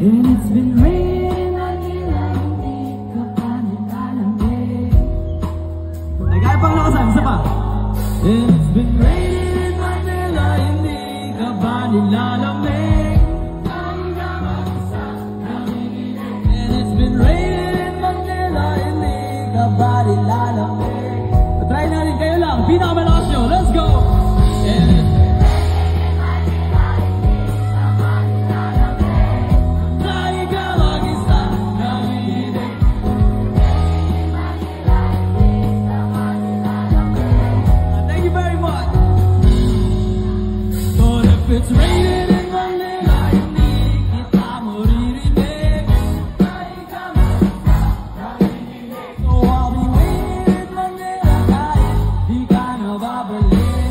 And it's been raining Manila, hindi ka pa nilalamig. Nagkaya pang lakasan, isa pa. And it's been raining Manila, hindi ka pa nilalamig. And it's been raining Manila, hindi ka pa nilalamig. Try natin kayo lang, pinakamalakas nyo, let's go! And it's it's raining in Manila, hindi kita maririnig. So I'll be waiting in Manila kahit di ka na babalik.